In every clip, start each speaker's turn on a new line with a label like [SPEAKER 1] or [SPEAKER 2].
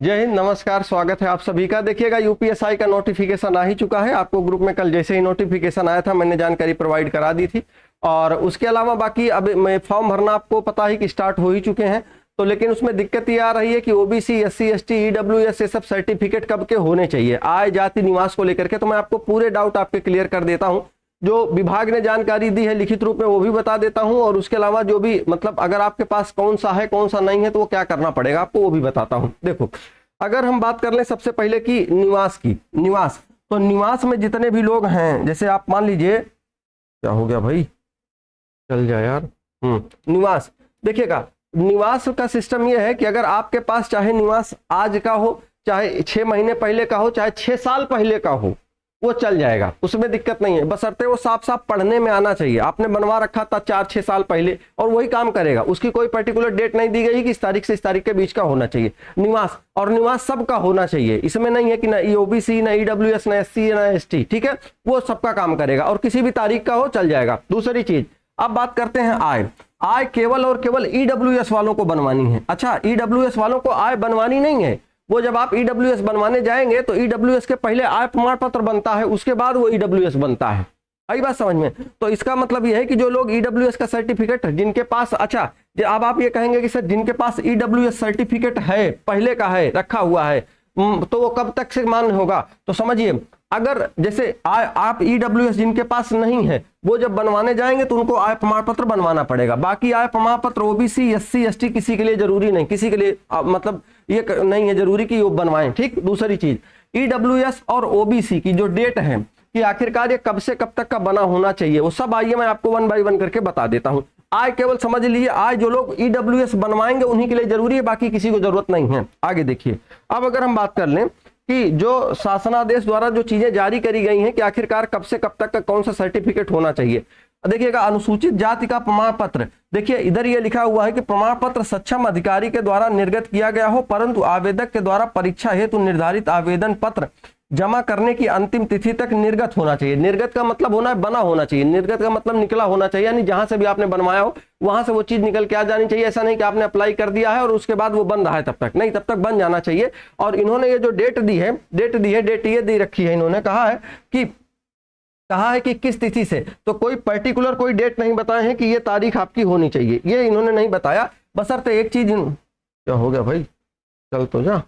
[SPEAKER 1] जय हिंद, नमस्कार, स्वागत है आप सभी का। देखिएगा यूपीएसआई का नोटिफिकेशन आ ही चुका है। आपको ग्रुप में कल जैसे ही नोटिफिकेशन आया था मैंने जानकारी प्रोवाइड करा दी थी। और उसके अलावा बाकी अब मैं फॉर्म भरना आपको पता ही कि स्टार्ट हो ही चुके हैं। तो लेकिन उसमें दिक्कत ये आ रही है कि ओबीसी, एससी, एसटी, ईडब्ल्यूएस ये सब सर्टिफिकेट कब के होने चाहिए आय जाति निवास को लेकर के। तो मैं आपको पूरे डाउट आपके क्लियर कर देता हूँ। जो विभाग ने जानकारी दी है लिखित रूप में वो भी बता देता हूं, और उसके अलावा जो भी मतलब अगर आपके पास कौन सा है कौन सा नहीं है तो वो क्या करना पड़ेगा आपको वो भी बताता हूं। देखो, अगर हम बात कर लें सबसे पहले की निवास, तो निवास में जितने भी लोग हैं, जैसे आप मान लीजिए, क्या हो गया भाई, चल जाए यार। निवास, देखिएगा निवास का सिस्टम ये है कि अगर आपके पास चाहे निवास आज का हो, चाहे 6 महीने पहले का हो, चाहे 6 साल पहले का हो, वो चल जाएगा, उसमें दिक्कत नहीं है। बशर्ते वो साफ साफ पढ़ने में आना चाहिए। आपने बनवा रखा था 4-6 साल पहले और वही काम करेगा, उसकी कोई पर्टिकुलर डेट नहीं दी गई कि इस तारीख से इस तारीख के बीच का होना चाहिए निवास। और निवास सबका होना चाहिए, इसमें नहीं है कि ना ओबीसी, ना ईडब्ल्यूएस, ना एससी, ना एसटी, ठीक है, वो सबका काम करेगा और किसी भी तारीख का हो चल जाएगा। दूसरी चीज, अब बात करते हैं आय केवल और केवल ईडब्ल्यूएस वालों को बनवानी है। अच्छा, ईडब्ल्यूएस वालों को आय बनवानी नहीं है। वो जब आप ईडब्ल्यूएस बनवाने जाएंगे तो ईडब्ल्यूएस के पहले आय प्रमाण पत्र बनता है, उसके बाद वो ईडब्ल्यूएस बनता है। आई बात समझ में? तो इसका मतलब यह है कि जो लोग ईडब्ल्यूएस का सर्टिफिकेट जिनके पास, अच्छा अब आप ये कहेंगे कि सर जिनके पास ईडब्ल्यूएस सर्टिफिकेट है, पहले का है, रखा हुआ है, तो वो कब तक से मान्य होगा? तो समझिए, अगर जैसे आप ईडब्ल्यूएस जिनके पास नहीं है वो जब बनवाने जाएंगे तो उनको आय प्रमाण पत्र बनवाना पड़ेगा। बाकी आय प्रमाण पत्र ओबीसी, एससी, एसटी किसी के लिए जरूरी नहीं, किसी के लिए मतलब ये नहीं है जरूरी कि वो बनवाएं। ठीक। दूसरी चीज, ईडब्ल्यूएस और ओबीसी की जो डेट है कि आखिरकार ये कब से कब तक का बना होना चाहिए, वो सब आइए मैं आपको 1 बाय 1 करके बता देता हूं। आय केवल समझ लीजिए, आय जो लोग ईडब्ल्यूएस बनवाएंगे उन्हीं के लिए जरूरी है, बाकी किसी को जरूरत नहीं है। आगे देखिए, अब अगर हम बात कर लें कि जो शासनादेश द्वारा जो चीजें जारी करी गई हैं कि आखिरकार कब से कब तक का कौन सा सर्टिफिकेट होना चाहिए। देखिएगा, अनुसूचित जाति का प्रमाण पत्र, देखिए इधर ये लिखा हुआ है कि प्रमाण पत्र सक्षम अधिकारी के द्वारा निर्गत किया गया हो, परंतु आवेदक के द्वारा परीक्षा हेतु निर्धारित आवेदन पत्र जमा करने की अंतिम तिथि तक निर्गत होना चाहिए। निर्गत का मतलब होना है बना होना चाहिए, निर्गत का मतलब निकला होना चाहिए, यानी जहां से भी आपने बनवाया हो वहां से वो चीज निकल के आ जानी चाहिए। ऐसा नहीं कि आपने अप्लाई कर दिया है और उसके बाद वो बन रहा है, तब तक नहीं, तब तक बन जाना चाहिए। और इन्होंने ये जो डेट ये दी रखी है, इन्होंने कहा है कि किस तिथि से, तो कोई पर्टिकुलर कोई डेट नहीं बताए हैं कि ये तारीख आपकी होनी चाहिए, ये इन्होंने नहीं बताया। बशर्ते एक चीज, क्या हो गया भाई, चल तो जा,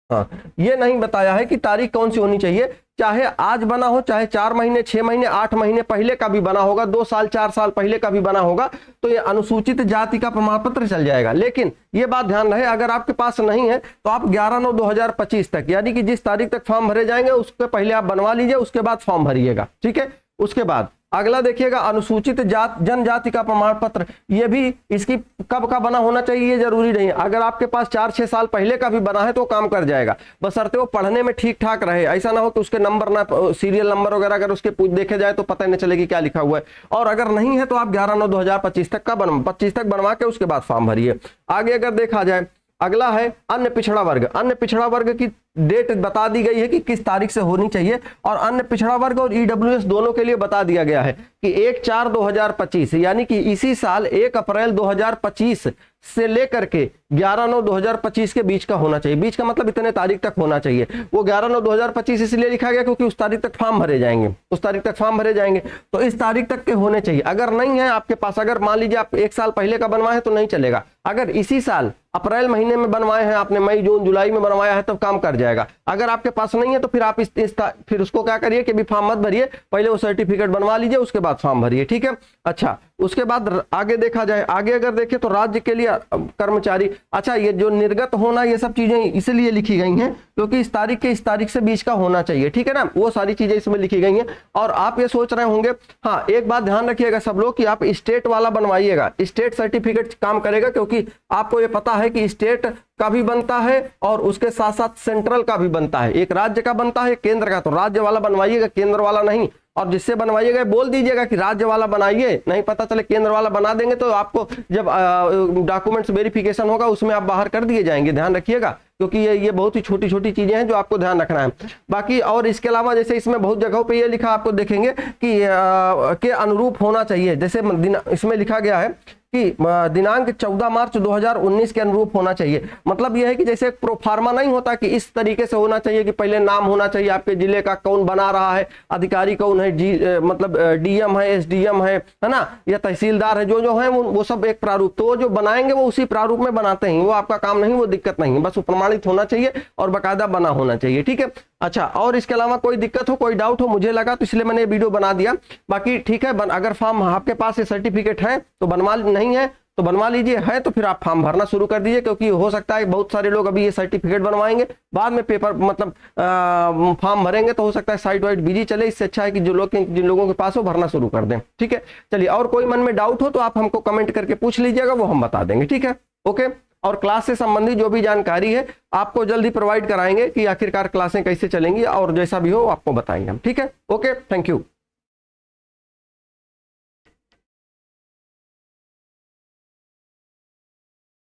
[SPEAKER 1] हाँ, ये नहीं बताया है कि तारीख कौन सी होनी चाहिए। चाहे आज बना हो, चाहे 4 महीने, 6 महीने, 8 महीने पहले का भी बना होगा, 2 साल 4 साल पहले का भी बना होगा, तो ये अनुसूचित जाति का प्रमाण पत्र चल जाएगा। लेकिन ये बात ध्यान रहे, अगर आपके पास नहीं है तो आप 11/9/2025 तक, यानी कि जिस तारीख तक फॉर्म भरे जाएंगे उसके पहले आप बनवा लीजिए, उसके बाद फॉर्म भरिएगा। ठीक है। उसके बाद अगला देखिएगा, अनुसूचित जनजाति का प्रमाण पत्र, ये भी इसकी कब का बना होना चाहिए ये जरूरी नहीं है। अगर आपके पास 4-6 साल पहले का भी बना है तो काम कर जाएगा, बशर्ते वो पढ़ने में ठीक ठाक रहे। ऐसा ना हो कि उसके नंबर ना, सीरियल नंबर वगैरह अगर उसके देखे जाए तो पता नहीं चलेगी क्या लिखा हुआ है। और अगर नहीं है तो आप 11/9/2025 तक का 25 तक बनवा के उसके बाद फॉर्म भरिए। आगे अगर देखा जाए, अगला है अन्य पिछड़ा वर्ग। अन्य पिछड़ा वर्ग की डेट बता दी गई है कि किस तारीख से होनी चाहिए, और अन्य पिछड़ा वर्ग और ईडब्ल्यूएस दोनों के लिए बता दिया गया है कि 1/4/2025 यानी कि इसी साल 1 अप्रैल 2025 से लेकर के 11/9/2025 के बीच का होना चाहिए। बीच का मतलब इतने तारीख तक होना चाहिए। वो 11/9/2025 इसलिए लिखा गया क्योंकि उस तारीख तक फॉर्म भरे जाएंगे, तो इस तारीख तक के होने चाहिए। अगर नहीं है आपके पास, अगर मान लीजिए आप 1 साल पहले का बनवाए तो नहीं चलेगा। अगर इसी साल अप्रैल महीने में बनवाए हैं आपने, मई जून जुलाई में बनवाया है, तब काम कर जाएगा। अगर आपके पास नहीं है तो फिर आप फिर उसको क्या करिए कि भी फॉर्म मत भरिए, पहले वो सर्टिफिकेट बनवा लीजिए, उसके बाद फॉर्म भरिए। ठीक है। अच्छा, उसके बाद आगे देखा जाए, आगे अगर देखें तो राज्य के लिए कर्मचारी, अच्छा ये जो निर्गत होना, ये सब चीजें इसलिए लिखी गई हैं क्योंकि इस तारीख से बीच का होना चाहिए। ठीक है ना, वो सारी चीजें इसमें लिखी गई हैं। और आप ये सोच रहे होंगे, हाँ एक बात ध्यान रखिएगा सब लोग कि आप स्टेट वाला बनवाइएगा, स्टेट सर्टिफिकेट काम करेगा, क्योंकि आपको ये पता है कि स्टेट का भी बनता है और उसके साथ साथ सेंट्रल का भी बनता है। एक राज्य का बनता है, केंद्र का, तो राज्य वाला बनवाइएगा, केंद्र वाला नहीं। और जिससे बनवाइएगा बोल दीजिएगा कि राज्य वाला बनाइए, नहीं पता चले केंद्र वाला बना देंगे तो आपको जब डॉक्यूमेंट्स वेरिफिकेशन होगा उसमें आप बाहर कर दिए जाएंगे। ध्यान रखिएगा क्योंकि ये बहुत ही छोटी छोटी चीजें हैं जो आपको ध्यान रखना है। बाकी और इसके अलावा जैसे इसमें बहुत जगहों पे ये लिखा आपको देखेंगे कि के अनुरूप होना चाहिए, जैसे इसमें लिखा गया है कि दिनांक 14 मार्च 2019 के अनुरूप होना चाहिए। मतलब यह है कि जैसे एक प्रोफार्मा नहीं होता कि इस तरीके से होना चाहिए कि पहले नाम होना चाहिए आपके जिले का, कौन बना रहा है, अधिकारी कौन है, मतलब डीएम है, एसडीएम है ना, या तहसीलदार है, जो है वो सब एक प्रारूप, तो वो जो बनाएंगे वो उसी प्रारूप में बनाते हैं, वो आपका काम नहीं, वो दिक्कत नहीं है, बस वो प्रमाणित होना चाहिए और बाकायदा बना होना चाहिए। ठीक है। अच्छा, और इसके अलावा कोई दिक्कत हो, कोई डाउट हो, मुझे लगा तो इसलिए मैंने ये वीडियो बना दिया। बाकी ठीक है, अगर फॉर्म आपके पास ये सर्टिफिकेट है तो बनवा, नहीं है तो बनवा लीजिए, है तो फिर आप फॉर्म भरना शुरू कर दीजिए, क्योंकि हो सकता है बहुत सारे लोग अभी ये सर्टिफिकेट बनवाएंगे, बाद में पेपर मतलब फॉर्म भरेंगे तो हो सकता है साइट वाइट बिजी चले। इससे अच्छा है कि जिन लोगों के पास हो भरना शुरू कर दें। ठीक है। चलिए, और कोई मन में डाउट हो तो आप हमको कमेंट करके पूछ लीजिएगा, वो हम बता देंगे। ठीक है, ओके। और क्लास से संबंधित जो भी जानकारी है आपको जल्दी प्रोवाइड कराएंगे कि आखिरकार क्लासें कैसे चलेंगी, और जैसा भी हो आपको बताएंगे हम। ठीक है, ओके, थैंक यू।